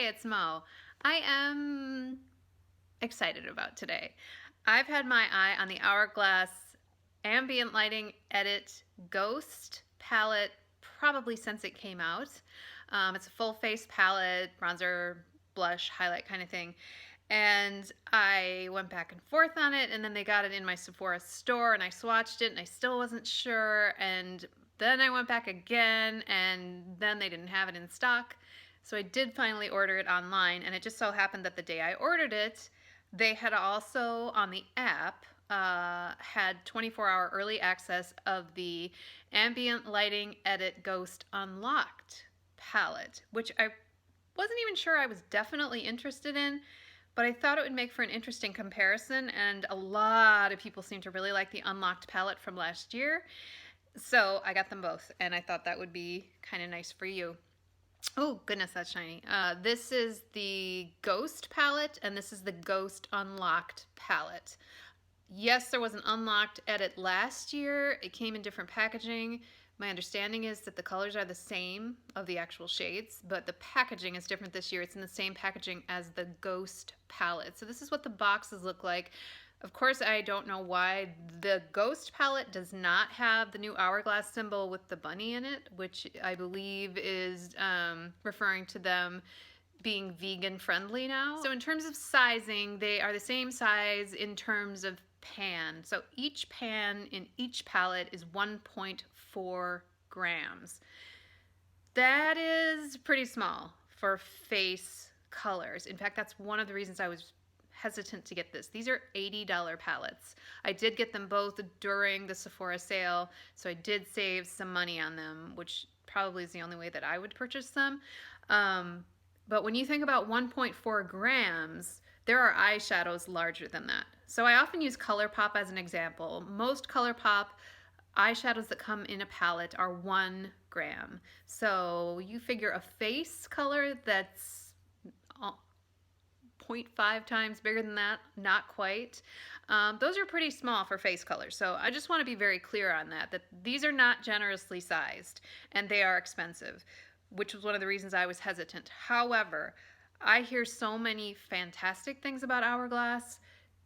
Hey, it's Mo. I am excited about today. I've had my eye on the Hourglass Ambient Lighting Edit Ghost palette probably since it came out. It's a full face palette, bronzer, blush, highlight kind of thing. And I went back and forth on it, and then they got it in my Sephora store, and I swatched it, and I still wasn't sure. And then I went back again, and then they didn't have it in stock. So I did finally order it online, and it just so happened that the day I ordered it, they had also on the app had 24-hour early access of the Ambient Lighting Edit Ghost Unlocked palette, which I wasn't even sure I was definitely interested in, but I thought it would make for an interesting comparison, and a lot of people seem to really like the Unlocked palette from last year. So I got them both, and I thought that would be kind of nice for you. Oh goodness, that's shiny. This is the Ghost palette, and this is the Ghost Unlocked palette. Yes, there was an Unlocked edit last year. It came in different packaging. My understanding is that the colors are the same of the actual shades, but the packaging is different this year. It's in the same packaging as the Ghost palette. So this is what the boxes look like. Of course, I don't know why the Ghost palette does not have the new hourglass symbol with the bunny in it, which I believe is referring to them being vegan friendly now. So in terms of sizing, they are the same size in terms of pan. So each pan in each palette is 1.4 grams. That is pretty small for face colors. In fact, that's one of the reasons I was hesitant to get this. These are $80 palettes. I did get them both during the Sephora sale, so I did save some money on them, which probably is the only way that I would purchase them. But when you think about 1.4 grams, there are eyeshadows larger than that. So I often use ColourPop as an example. Most ColourPop eyeshadows that come in a palette are 1 gram. So you figure a face color that's 0.5 times bigger than that, not quite. Those are pretty small for face colors. So I just want to be very clear on that these are not generously sized and they are expensive, which was one of the reasons I was hesitant. However, I hear so many fantastic things about Hourglass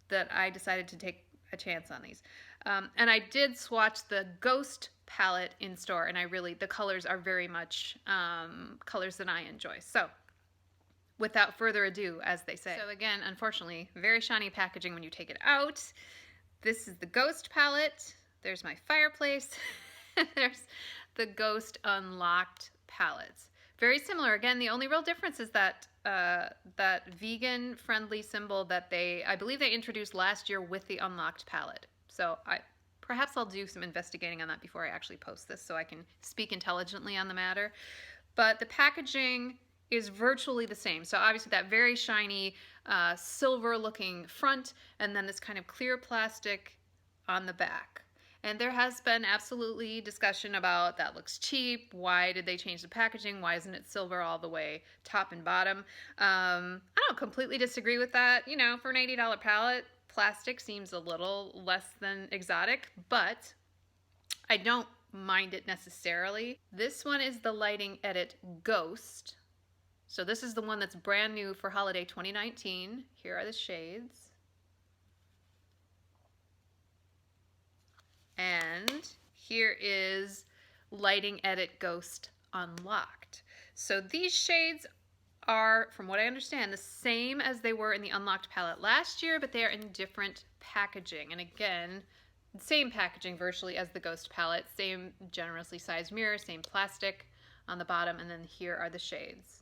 that I decided to take a chance on these. And I did swatch the Ghost palette in store, and the colors are very much colors that I enjoy. So without further ado, as they say. So again, unfortunately, very shiny packaging when you take it out. This is the Ghost palette. There's my fireplace. There's the Ghost Unlocked palette. Very similar. Again, the only real difference is that that vegan-friendly symbol that I believe they introduced last year with the Unlocked palette. So perhaps I'll do some investigating on that before I actually post this so I can speak intelligently on the matter. But the packaging is virtually the same. So obviously that very shiny silver looking front, and then this kind of clear plastic on the back. And there has been absolutely discussion about that looks cheap. Why did they change the packaging? Why isn't it silver all the way top and bottom? I don't completely disagree with that. You know, for an $80 palette, plastic seems a little less than exotic, but I don't mind it necessarily. This one is the Lighting Edit Ghost. So this is the one that's brand new for holiday 2019. Here are the shades. And here is Lighting Edit Ghost Unlocked. So these shades are, from what I understand, the same as they were in the Unlocked palette last year, but they are in different packaging. And again, same packaging virtually as the Ghost palette, same generously sized mirror, same plastic on the bottom, and then here are the shades.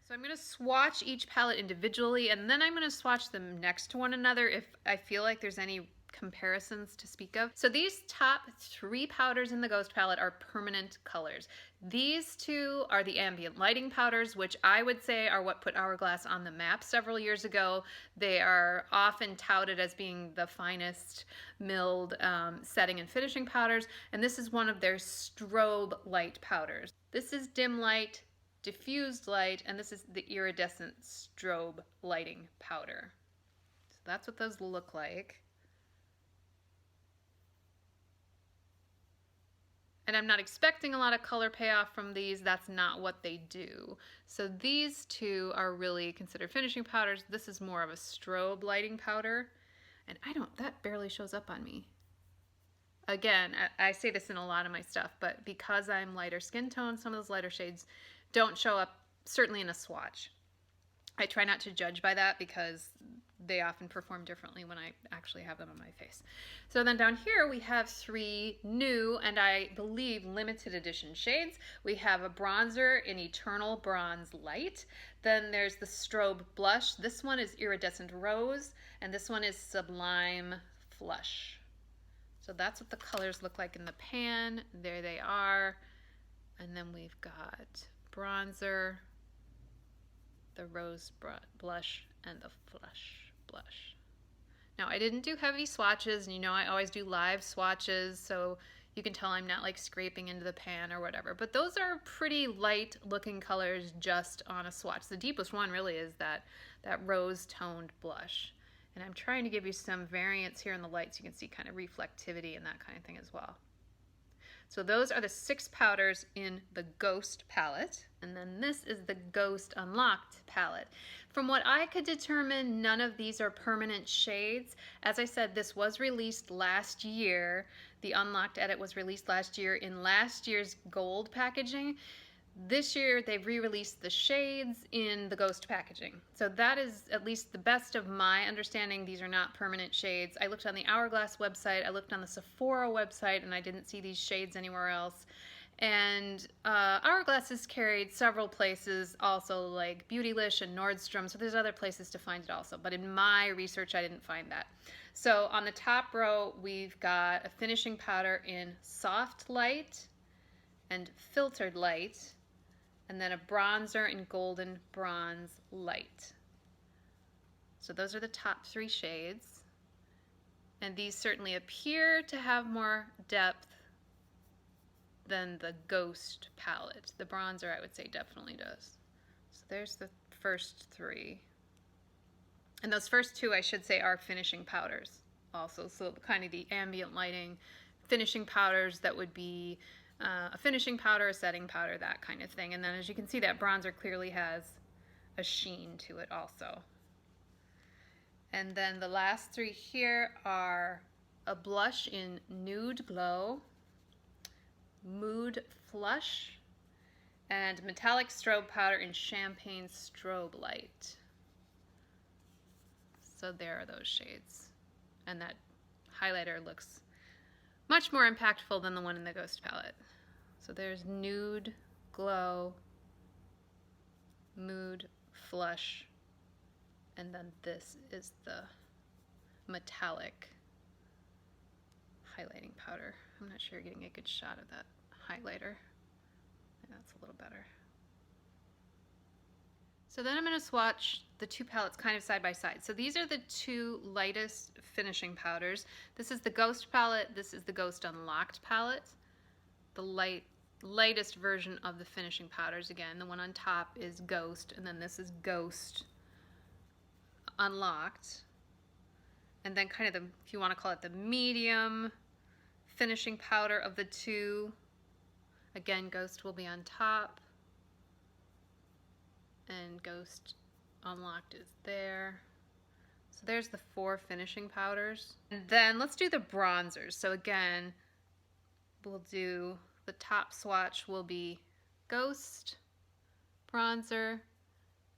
So I'm going to swatch each palette individually, and then I'm going to swatch them next to one another if I feel like there's any comparisons to speak of. So these top 3 powders in the Ghost palette are permanent colors. These 2 are the ambient lighting powders, which I would say are what put Hourglass on the map several years ago. They are often touted as being the finest milled setting and finishing powders, and this is one of their strobe light powders. This is dim light, diffused light, and this is the iridescent strobe lighting powder. So that's what those look like. And I'm not expecting a lot of color payoff from these. That's not what they do. So these two are really considered finishing powders. This is more of a strobe lighting powder. And that barely shows up on me. Again, I say this in a lot of my stuff, but because I'm lighter skin tone, some of those lighter shades don't show up, certainly in a swatch. I try not to judge by that because they often perform differently when I actually have them on my face. So then down here we have 3 new and I believe limited edition shades. We have a bronzer in Eternal Bronze Light. Then there's the Strobe Blush. This one is Iridescent Rose and this one is Sublime Flush. So that's what the colors look like in the pan. There they are. And then we've got bronzer, the rose blush, and the flush blush. Now I didn't do heavy swatches, and you know I always do live swatches, so you can tell I'm not like scraping into the pan or whatever. But those are pretty light looking colors just on a swatch. The deepest one really is that rose toned blush. And I'm trying to give you some variance here in the light so you can see kind of reflectivity and that kind of thing as well. So those are the 6 powders in the Ghost palette. And then this is the Ghost Unlocked palette. From what I could determine, none of these are permanent shades. As I said, this was released last year. The Unlocked edit was released last year in last year's gold packaging. This year they've re-released the shades in the Ghost packaging. So that is at least the best of my understanding. These are not permanent shades. I looked on the Hourglass website, I looked on the Sephora website, and I didn't see these shades anywhere else. And Hourglass is carried several places, also like Beautylish and Nordstrom, so there's other places to find it also. But in my research, I didn't find that. So on the top row, we've got a finishing powder in Soft Light and Filtered Light, and then a bronzer in Golden Bronze Light. So those are the top 3 shades. And these certainly appear to have more depth than the Ghost palette. The bronzer, I would say, definitely does. So there's the first 3. And those first 2, I should say, are finishing powders also. So kind of the ambient lighting finishing powders that would be a finishing powder, a setting powder, that kind of thing. And then as you can see, that bronzer clearly has a sheen to it also. And then the last 3 here are a blush in Nude Glow, Mood Flush, and metallic strobe powder in Champagne Strobe Light. So there are those shades. And that highlighter looks much more impactful than the one in the Ghost palette. So there's Nude Glow, Mood Flush, and then this is the metallic highlighting powder. I'm not sure you're getting a good shot of that highlighter. That's a little better. So then I'm going to swatch the 2 palettes kind of side by side. So these are the 2 lightest finishing powders. This is the Ghost palette, this is the Ghost Unlocked palette. The lightest version of the finishing powders. Again, the one on top is Ghost, and then this is Ghost Unlocked. And then kind of the, if you want to call it the medium finishing powder of the 2. Again, Ghost will be on top. And Ghost Unlocked is there. So there's the 4 finishing powders. And then let's do the bronzers. So again, we'll do the top swatch will be Ghost bronzer,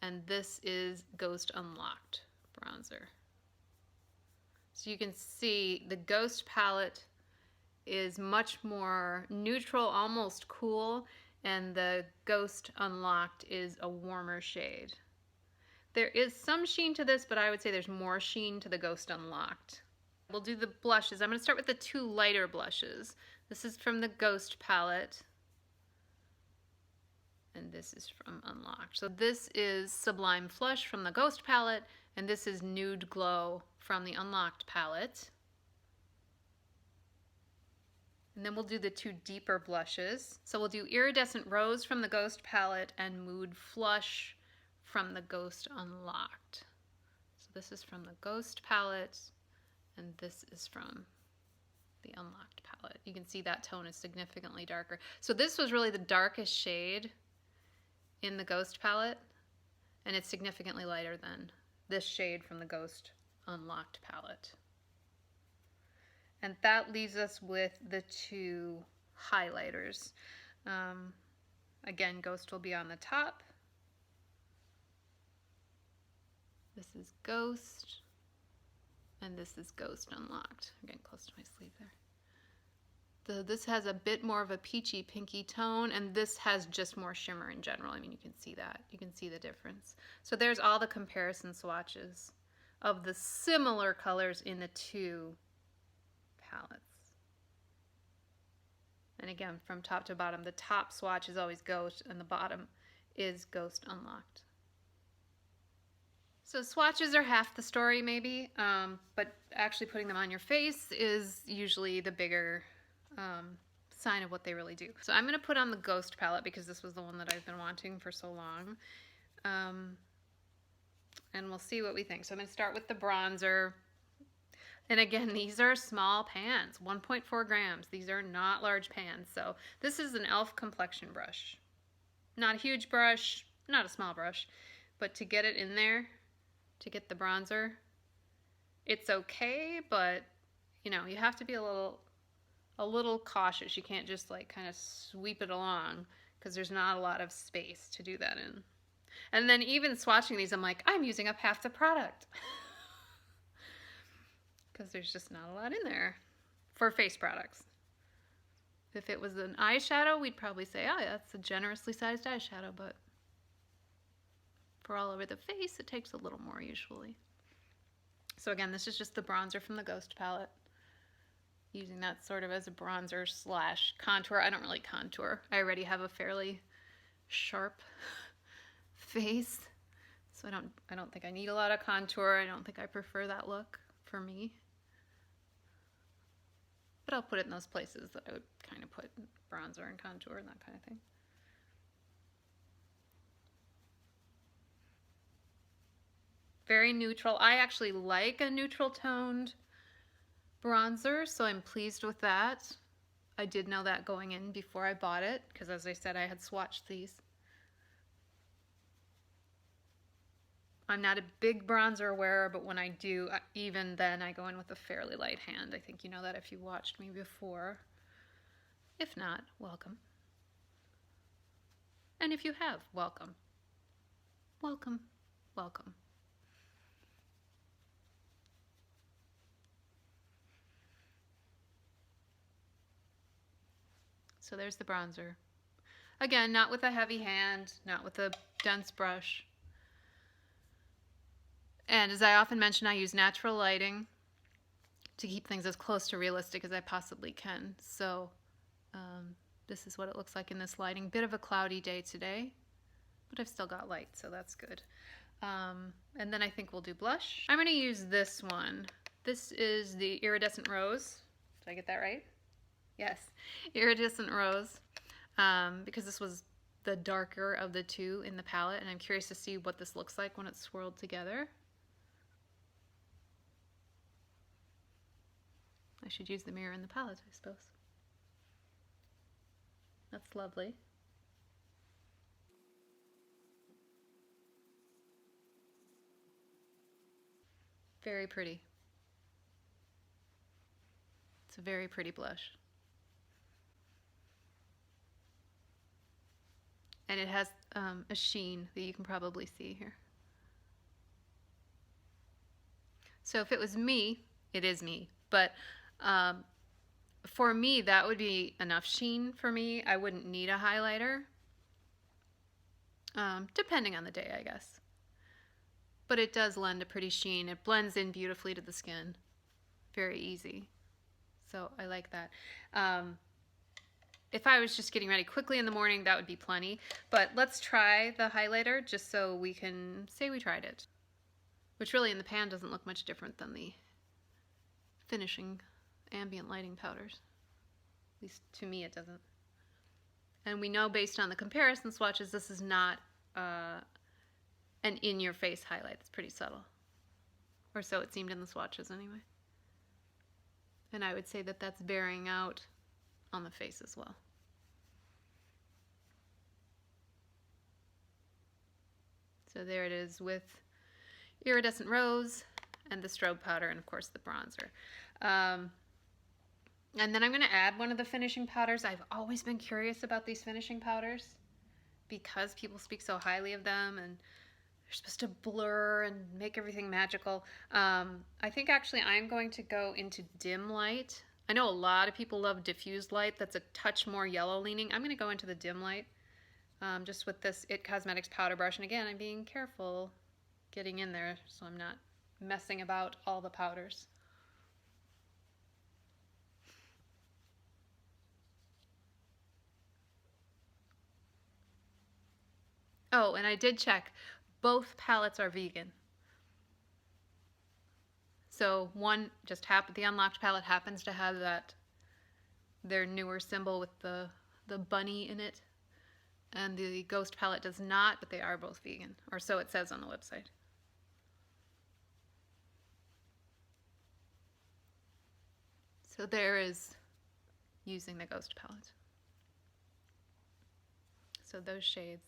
and this is Ghost Unlocked bronzer. So you can see the Ghost palette is much more neutral, almost cool, and the Ghost Unlocked is a warmer shade. There is some sheen to this, but I would say there's more sheen to the Ghost Unlocked. We'll do the blushes. I'm going to start with the 2 lighter blushes. This is from the Ghost palette, and this is from Unlocked. So this is Sublime Flush from the Ghost palette, and this is Nude Glow from the Unlocked palette. And then we'll do the 2 deeper blushes. So we'll do Iridescent Rose from the Ghost palette and Mood Flush from the Ghost Unlocked. So this is from the Ghost palette, and this is from the Unlocked palette. palette. You can see that tone is significantly darker. So this was really the darkest shade in the Ghost palette, and it's significantly lighter than this shade from the Ghost Unlocked palette. And that leaves us with the two highlighters. Again, Ghost will be on the top. This is Ghost, and this is Ghost Unlocked. I'm getting close to my sleeve there. This has a bit more of a peachy pinky tone, and this has just more shimmer in general. I mean, you can see that. You can see the difference. So there's all the comparison swatches of the similar colors in the two palettes. And again, from top to bottom, the top swatch is always Ghost, and the bottom is Ghost Unlocked. So swatches are half the story maybe, but actually putting them on your face is usually the bigger sign of what they really do. So I'm going to put on the Ghost palette because this was the one that I've been wanting for so long. And we'll see what we think. So I'm going to start with the bronzer. And again, these are small pans, 1.4 grams. These are not large pans. So this is an e.l.f. complexion brush. Not a huge brush, not a small brush, but to get it in there, to get the bronzer, it's okay, but you know, you have to be a little cautious. You can't just like kind of sweep it along because there's not a lot of space to do that in. And then even swatching these, I'm like, I'm using up half the product because there's just not a lot in there for face products. If it was an eyeshadow, we'd probably say, oh, yeah, that's a generously sized eyeshadow, but for all over the face, it takes a little more usually. So again, this is just the bronzer from the Ghost palette. Using that sort of as a bronzer slash contour. I don't really contour. I already have a fairly sharp face, so I don't think I need a lot of contour. I don't think I prefer that look for me. But I'll put it in those places that I would kind of put bronzer and contour and that kind of thing. Very neutral. I actually like a neutral toned bronzer, so I'm pleased with that. I did know that going in before I bought it, because as I said, I had swatched these. I'm not a big bronzer wearer, but when I do, even then, I go in with a fairly light hand. I think you know that if you watched me before. If not, welcome. And if you have, welcome. Welcome, welcome. So there's the bronzer. Again, not with a heavy hand, not with a dense brush. And as I often mention, I use natural lighting to keep things as close to realistic as I possibly can. So this is what it looks like in this lighting. Bit of a cloudy day today, but I've still got light, so that's good. And then I think we'll do blush. I'm going to use this one. This is the Iridescent Rose. Did I get that right? Yes, Iridescent Rose, because this was the darker of the two in the palette, and I'm curious to see what this looks like when it's swirled together. I should use the mirror in the palette, I suppose. That's lovely. Very pretty. It's a very pretty blush. And it has a sheen that you can probably see here. So if it was me, it is me, but for me, that would be enough sheen for me. I wouldn't need a highlighter, depending on the day, I guess. But it does lend a pretty sheen. It blends in beautifully to the skin. Very easy. So I like that. If I was just getting ready quickly in the morning, that would be plenty. But let's try the highlighter just so we can say we tried it. Which really in the pan doesn't look much different than the finishing ambient lighting powders. At least to me it doesn't. And we know based on the comparison swatches, this is not an in-your-face highlight. It's pretty subtle. Or so it seemed in the swatches anyway. And I would say that that's bearing out on the face as well. So there it is with iridescent rose and the strobe powder and of course the bronzer. And then I'm going to add one of the finishing powders. I've always been curious about these finishing powders because people speak so highly of them and they're supposed to blur and make everything magical. I think actually I'm going to go into dim light. I know a lot of people love diffused light that's a touch more yellow leaning. I'm going to go into the dim light just with this It Cosmetics powder brush. And again, I'm being careful getting in there so I'm not messing about all the powders. Oh, and I did check. Both palettes are vegan. So one just happened, the Unlocked palette happens to have that, their newer symbol with the bunny in it. And the Ghost palette does not, but they are both vegan. Or so it says on the website. So there is using the Ghost palette. So those shades.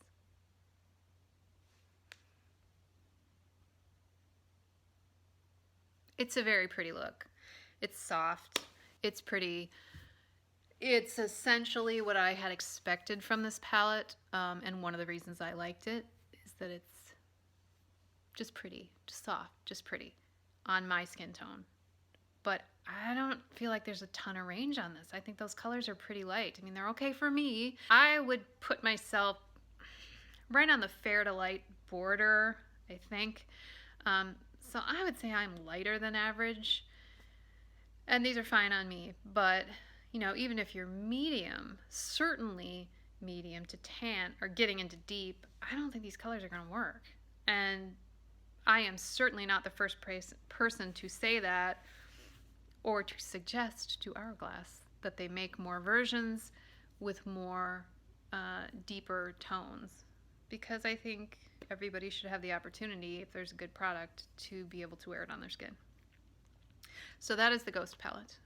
It's a very pretty look. It's soft. It's pretty. It's essentially what I had expected from this palette. And one of the reasons I liked it is that it's just pretty, just soft, just pretty on my skin tone. But I don't feel like there's a ton of range on this. I think those colors are pretty light. I mean, they're okay for me. I would put myself right on the fair to light border, I think. So I would say I'm lighter than average. And these are fine on me. But, you know, even if you're medium, certainly medium to tan or getting into deep, I don't think these colors are going to work. And I am certainly not the first person to say that or to suggest to Hourglass that they make more versions with more deeper tones, because I think everybody should have the opportunity, if there's a good product, to be able to wear it on their skin. So that is the Ghost palette.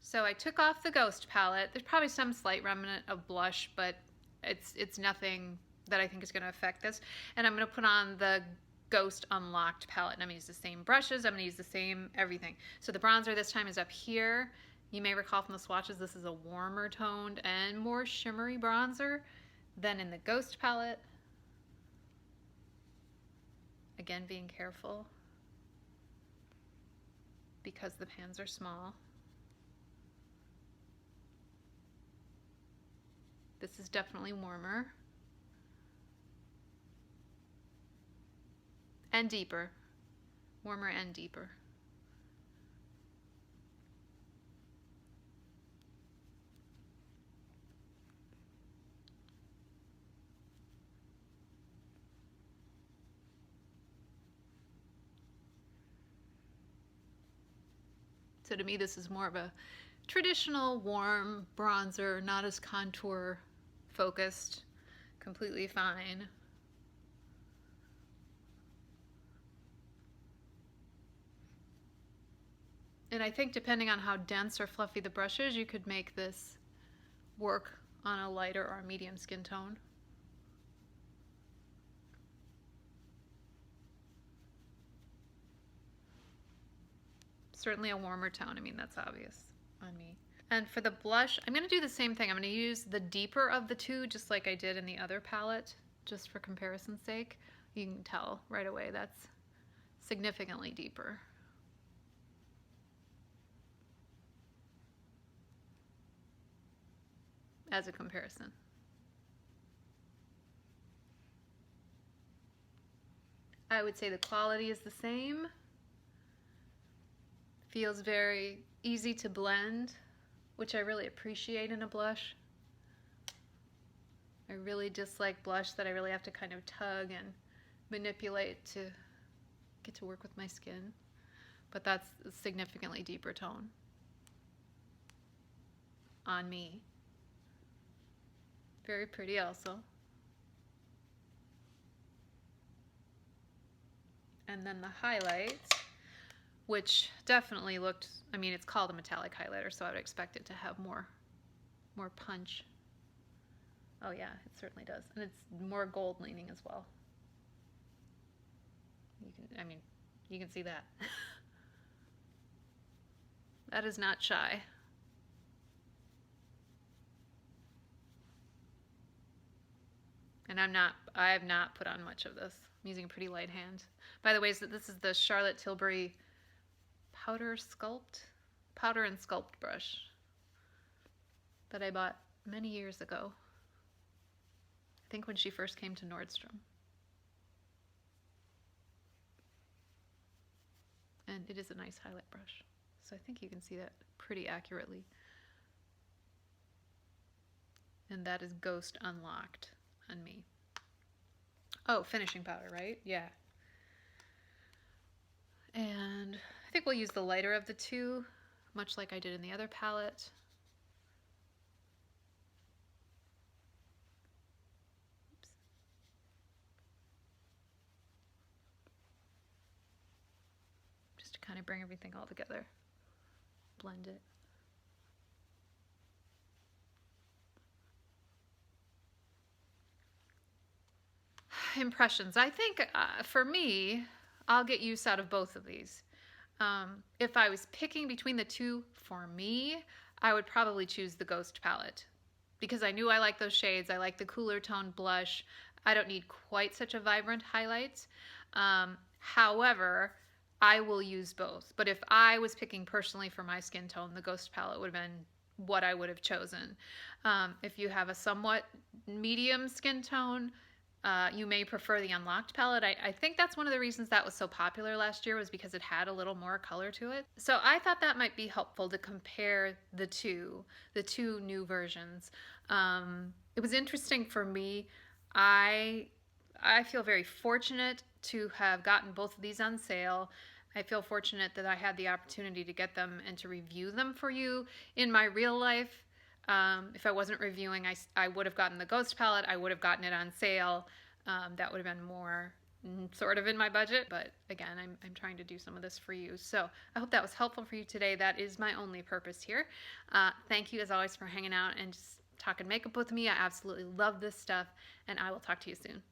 So I took off the Ghost palette. There's probably some slight remnant of blush, but it's nothing that I think is going to affect this. And I'm going to put on the Ghost Unlocked palette, and I'm going to use the same brushes. I'm going to use the same everything. So the bronzer this time is up here. You may recall from the swatches, this is a warmer toned and more shimmery bronzer than in the Ghost palette. Again, being careful because the pans are small. This is definitely warmer and deeper. Warmer and deeper. So to me, this is more of a traditional warm bronzer, not as contour focused, completely fine. And I think depending on how dense or fluffy the brush is, you could make this work on a lighter or medium skin tone. Certainly a warmer tone. I mean, that's obvious on me. And for the blush, I'm going to do the same thing. I'm going to use the deeper of the two, just like I did in the other palette, just for comparison's sake. You can tell right away that's significantly deeper. As a comparison. I would say the quality is the same. Feels very easy to blend, which I really appreciate in a blush. I really dislike blush that I really have to kind of tug and manipulate to get to work with my skin. But that's a significantly deeper tone on me. Very pretty also. And then the highlights. which definitely looked, I mean, it's called a metallic highlighter, so I would expect it to have more punch. Oh yeah, it certainly does. And it's more gold leaning as well. I mean, you can see that. That is not shy. And I have not put on much of this. I'm using a pretty light hand. By the way, this is the Charlotte Tilbury powder and sculpt brush that I bought many years ago. I think when she first came to Nordstrom. And it is a nice highlight brush. So I think you can see that pretty accurately. And that is Ghost Unlocked on me. Oh, finishing powder, right? Yeah. And I think we'll use the lighter of the two, much like I did in the other palette. Oops. Just to kind of bring everything all together. Blend it. Impressions. I think for me, I'll get use out of both of these. If I was picking between the two for me, I would probably choose the Ghost palette because I knew I like those shades. I like the cooler tone blush. I don't need quite such a vibrant highlight. However, I will use both. But if I was picking personally for my skin tone, the Ghost palette would have been what I would have chosen. If you have a somewhat medium skin tone, you may prefer the Unlocked palette. I think that's one of the reasons that was so popular last year, was because it had a little more color to it. So I thought that might be helpful to compare the two new versions. It was interesting for me. I feel very fortunate to have gotten both of these on sale. I feel fortunate that I had the opportunity to get them and to review them for you. In my real life, if I wasn't reviewing, I would have gotten the Ghost palette. I would have gotten it on sale. That would have been more sort of in my budget. But again, I'm trying to do some of this for you. So I hope that was helpful for you today. That is my only purpose here. Thank you as always for hanging out and just talking makeup with me. I absolutely love this stuff, and I will talk to you soon.